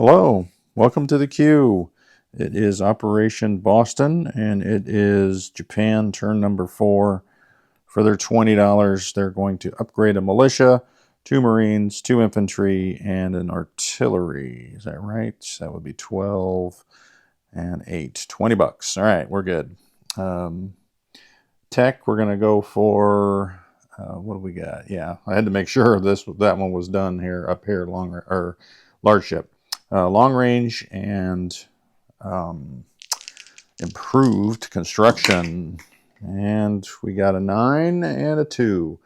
Hello, welcome to the queue. It is Operation Boston, and it is Japan turn number 4. For their $20, they're going to upgrade a militia, 2 Marines, 2 infantry, and an artillery. Is that right? That would be 12 and 8. $20. All right, we're good. Tech, we're going to go for what do we got? Yeah, I had to make sure that one was done here up here, large ship. Long range and improved construction. And we got a 9 and a 2.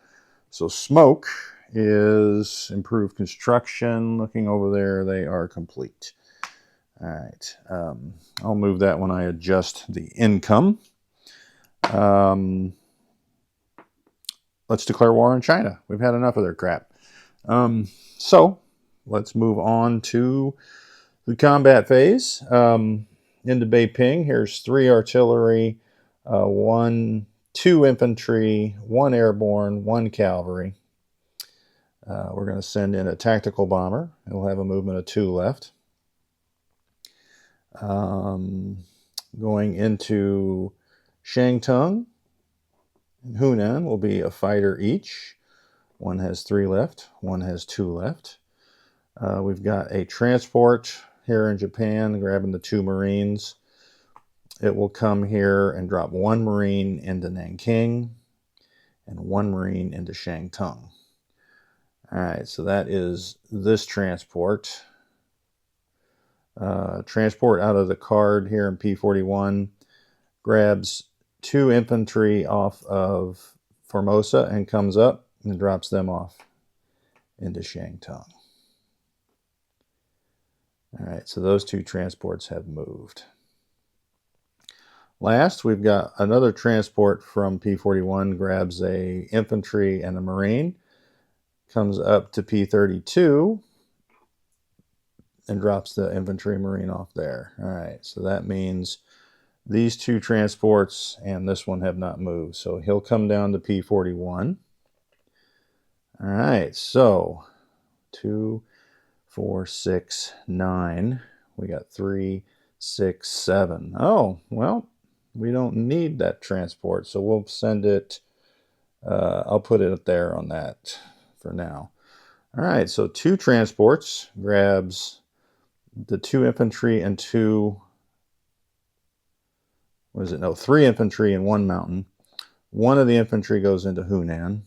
So smoke is improved construction. Looking over there, they are complete. All right. I'll move that when I adjust the income. Let's declare war on China. We've had enough of their crap. So let's move on to the combat phase. Into Beiping, here's 3 artillery, 2 infantry, 1 airborne, 1 cavalry. We're going to send in a tactical bomber. It'll have a movement of 2 left. Going into Shantung and Hunan will be a fighter each. 1 has 3 left, 1 has 2 left. We've got a transport here in Japan, grabbing the 2 Marines. It will come here and drop 1 Marine into Nanking and 1 Marine into Shantung. All right, so that is this transport. Transport out of the card here in P41 grabs 2 infantry off of Formosa and comes up and drops them off into Shantung. All right, so those 2 transports have moved. Last, we've got another transport from P41, grabs a infantry and a Marine, comes up to P32, and drops the infantry Marine off there. All right, so that means these 2 transports and this one have not moved. So he'll come down to P41. All right, so 2, 4, 6, 9. We got 3, 6, 7. Oh, well, we don't need that transport, so we'll send it. I'll put it up there on that for now. All right, so 2 transports grabs the 2 infantry and 3 infantry and 1 mountain. 1 of the infantry goes into Hunan.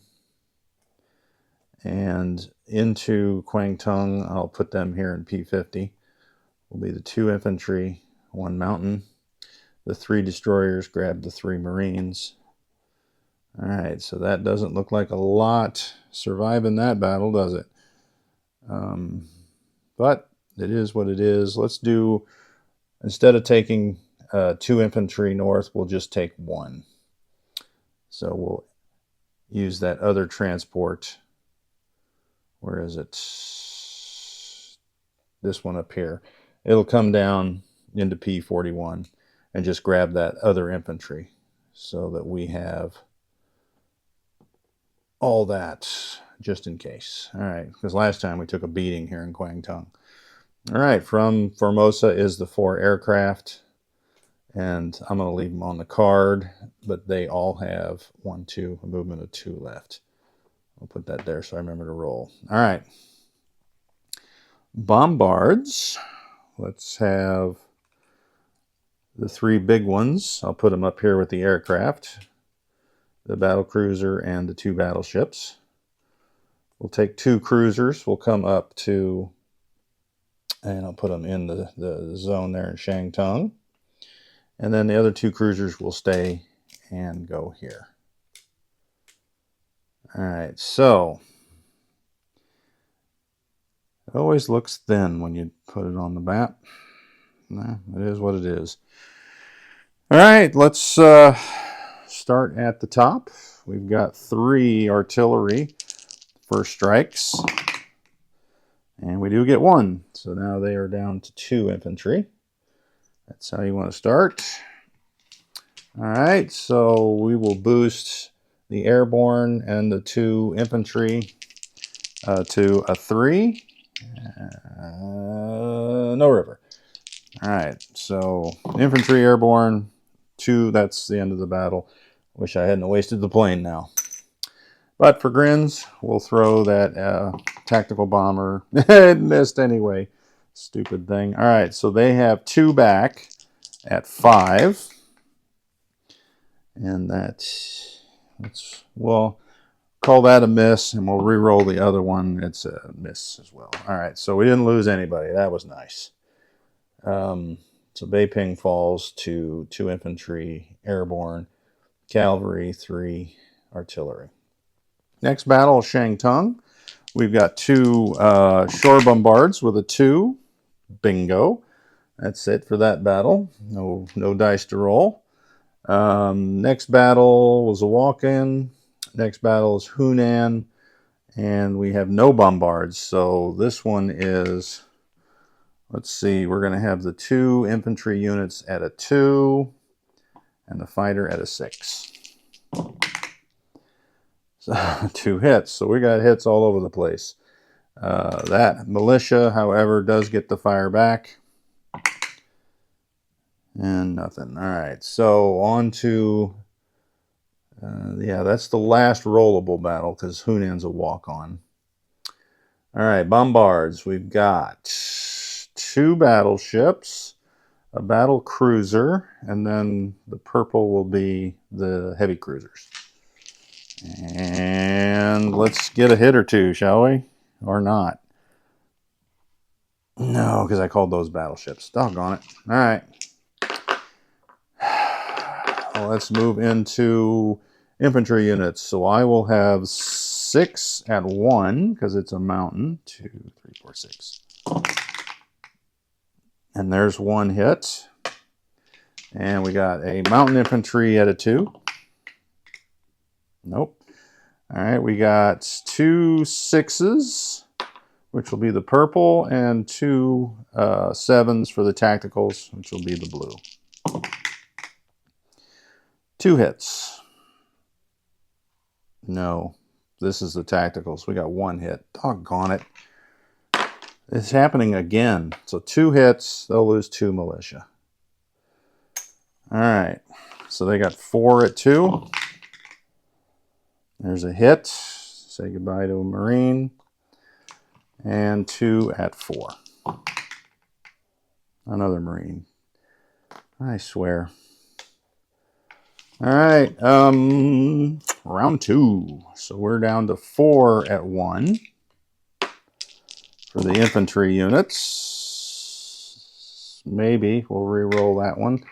And into Kwangtung, I'll put them here in P50. Will be the 2 infantry, 1 mountain. The 3 destroyers grab the 3 Marines. All right, so that doesn't look like a lot surviving that battle, does it? But it is what it is. Let's do, instead of taking 2 infantry north, we'll just take 1. So we'll use that other transport. Where is it? This one up here. It'll come down into P41 and just grab that other infantry so that we have all that just in case. All right, because last time we took a beating here in Kwangtung. All right, from Formosa is the 4 aircraft, and I'm going to leave them on the card, but they all have 1, 2, a movement of 2 left. I'll put that there so I remember to roll. All right. Bombards. Let's have the 3 big ones. I'll put them up here with the aircraft, the battle cruiser, and the 2 battleships. We'll take 2 cruisers. We'll come up to, and I'll put them in the zone there in Shantung. And then the other 2 cruisers will stay and go here. All right, so it always looks thin when you put it on the map. Nah, it is what it is. All right, let's start at the top. We've got 3 artillery first strikes, and we do get 1. So now they are down to 2 infantry. That's how you want to start. All right, so we will boost the airborne and the 2 infantry to a 3. no river. All right, so infantry airborne, 2, that's the end of the battle. Wish I hadn't wasted the plane now. But for grins, we'll throw that tactical bomber. It missed anyway. Stupid thing. All right, so they have 2 back at 5. And we'll call that a miss, and we'll re-roll the other one. It's a miss as well. All right, so we didn't lose anybody. That was nice. So Beiping falls to 2 infantry airborne, cavalry, 3 artillery. Next battle, Shangtung. We've got 2 shore bombards with a 2. Bingo. That's it for that battle. No dice to roll. Next battle was a walk-in. Next battle is Hunan. And we have no bombards. So this one is, let's see, we're going to have the 2 infantry units at a 2 and the fighter at a 6. So 2 hits. So we got hits all over the place. That militia, however, does get the fire back. And nothing. All right. So on to, yeah, that's the last rollable battle because Hunan's a walk-on. All right. Bombards. We've got 2 battleships, a battle cruiser, and then the purple will be the heavy cruisers. And let's get a hit or 2, shall we? Or not? No, because I called those battleships. Doggone it. All right. Well, let's move into infantry units. So I will have 6 at 1 because it's a mountain. 2, 3, 4, 6. And there's 1 hit. And we got a mountain infantry at a 2. Nope. All right, we got 2 6s, which will be the purple, and 2 7s for the tacticals, which will be the blue. 2 hits. No, this is the tacticals. We got 1 hit. Doggone it. It's happening again. So 2 hits, they'll lose 2 militia. All right, so they got 4 at 2. There's a hit. Say goodbye to a Marine. And 2 at 4. Another Marine. I swear. All right, round 2. So we're down to 4 at 1 for the infantry units. Maybe we'll re-roll that one.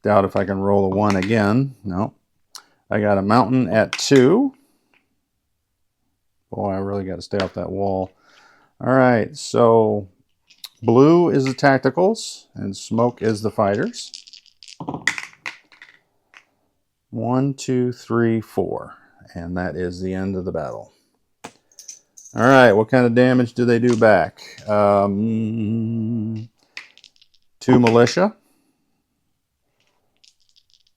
Doubt if I can roll a 1 again. No. I got a mountain at 2. Boy, I really got to stay off that wall. All right, so blue is the tacticals and smoke is the fighters. 1, 2, 3, 4. And that is the end of the battle. All right, what kind of damage do they do back? 2 militia.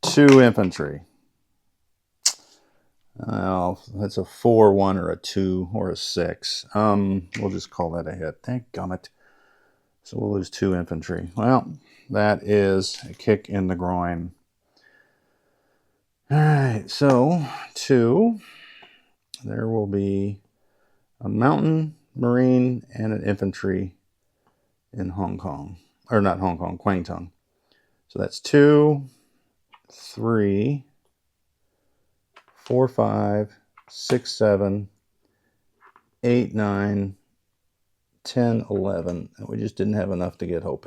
2 infantry. Well, that's a 4, 1, or a 2, or a 6. We'll just call that a hit. Thank gummit. So we'll lose 2 infantry. Well, that is a kick in the groin. All right, so 2. There will be a mountain, marine, and an infantry in Hong Kong. Or not Hong Kong, Kwangtung. So that's 2, 3, 4, 5, 6, 7, 8, 9, 10, 11. And we just didn't have enough to get Hope.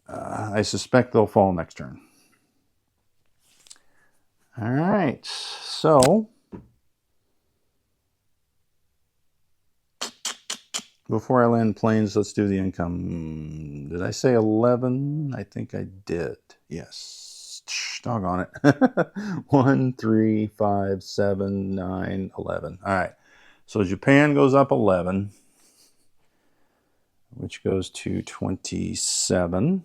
I suspect they'll fall next turn. All right, so before I land planes, let's do the income. Did I say 11? I think I did. Yes. Doggone it. 1, 3, 5, 7, 9, 11. All right. So Japan goes up 11, which goes to 27.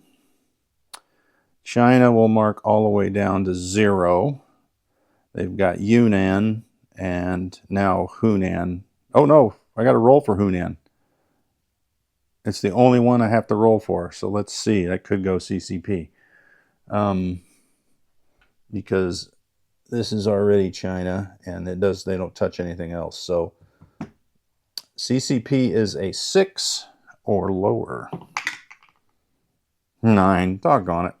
China will mark all the way down to 0. They've got Yunnan and now Hunan. Oh, no. I got to roll for Hunan. It's the only one I have to roll for. So let's see. That could go CCP. Because this is already China, and they don't touch anything else. So CCP is a 6 or lower. 9. Doggone it.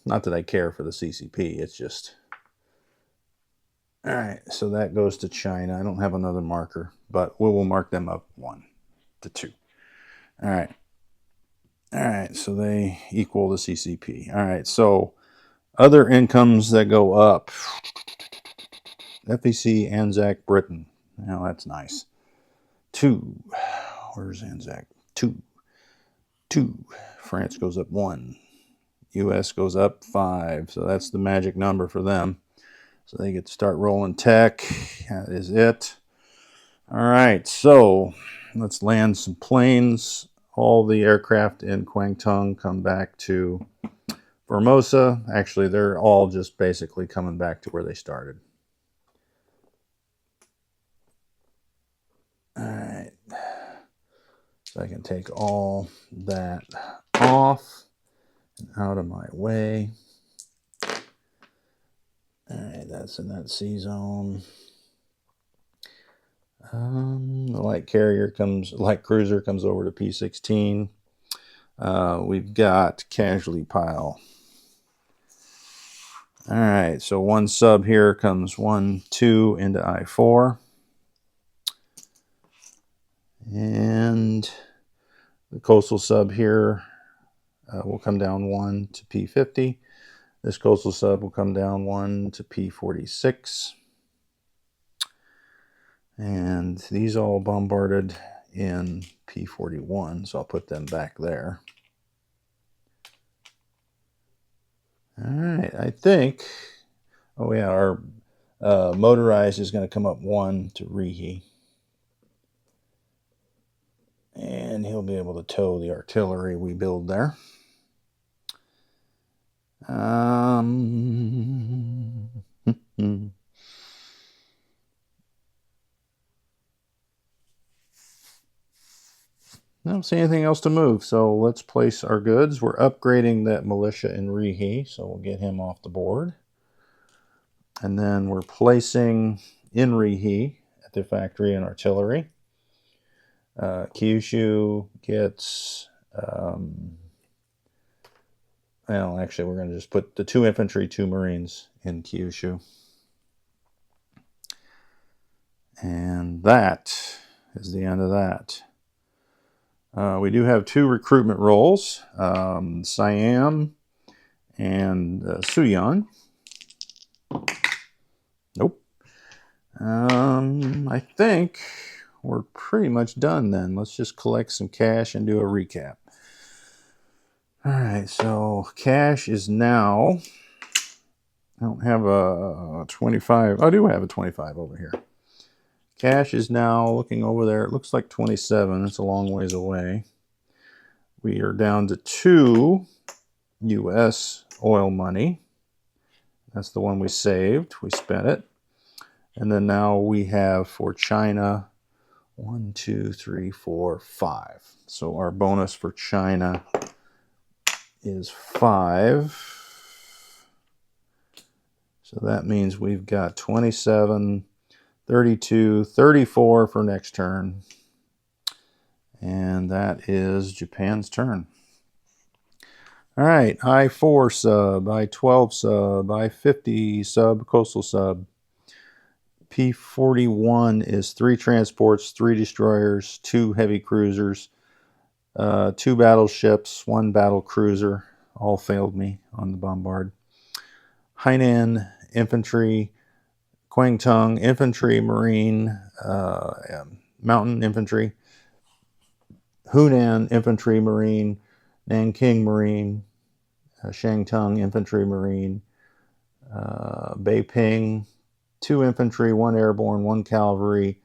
Not that I care for the CCP. It's just... All right, so that goes to China. I don't have another marker, but we will mark them up 1 to 2. All right. All right, so they equal the CCP. All right, so other incomes that go up. FEC, Anzac, Britain. Now that's nice. 2. Where's Anzac? 2. 2. France goes up 1. US goes up 5. So that's the magic number for them. So they get to start rolling tech. That is it. All right, so let's land some planes. All the aircraft in Kwangtung come back to Formosa. Actually, they're all just basically coming back to where they started. All right. So I can take all that off and out of my way. All right, that's in that C zone. The light cruiser comes over to P16. We've got casualty pile. All right, so one sub here comes 1, 2 into I4. And the coastal sub here will come down 1 to P50. This coastal sub will come down 1 to P46. And these all bombarded in P41, so I'll put them back there. All right, I think, oh yeah, our motorized is going to come up 1 to Rihe. And he'll be able to tow the artillery we build there. I don't see anything else to move, so let's place our goods. We're upgrading that militia in Rihe, so we'll get him off the board. And then we're placing in Rihe at the factory an artillery. Kyushu gets... well, actually, we're going to just put the 2 infantry, 2 marines in Kyushu. And that is the end of that. We do have 2 recruitment roles, Siam and Suyon. Nope. I think we're pretty much done then. Let's just collect some cash and do a recap. All right, so cash is now, I don't have a 25. I do have a 25 over here. Cash is now, looking over there, it looks like 27. It's a long ways away. We are down to 2 U.S. oil money. That's the one we saved. We spent it. And then now we have for China 1, 2, 3, 4, 5. So our bonus for China is 5. So that means we've got 27, 32, 34 for next turn. And that is Japan's turn. All right, I-4 sub, I-12 sub, I-50 sub, coastal sub. P-41 is 3 transports, 3 destroyers, 2 heavy cruisers, 2 battleships, 1 battle cruiser. All failed me on the bombard. Hainan infantry, Kwangtung infantry, marine, mountain infantry, Hunan infantry, marine, Nanking marine, Shangtung infantry, marine, Beiping, 2 infantry, 1 airborne, 1 cavalry,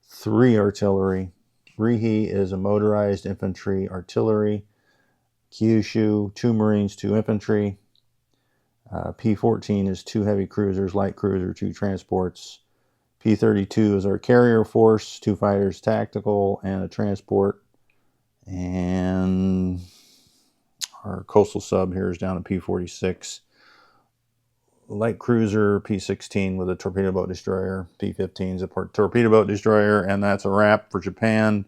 3 artillery. Rihe is a motorized infantry artillery. Kyushu, 2 marines, 2 infantry. P-14 is 2 heavy cruisers, light cruiser, 2 transports. P-32 is our carrier force, 2 fighters tactical, and a transport. And our coastal sub here is down to P-46. Light cruiser P-16 with a torpedo boat destroyer. P-15 is a torpedo boat destroyer, and that's a wrap for Japan.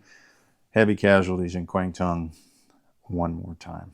Heavy casualties in Kwangtung one more time.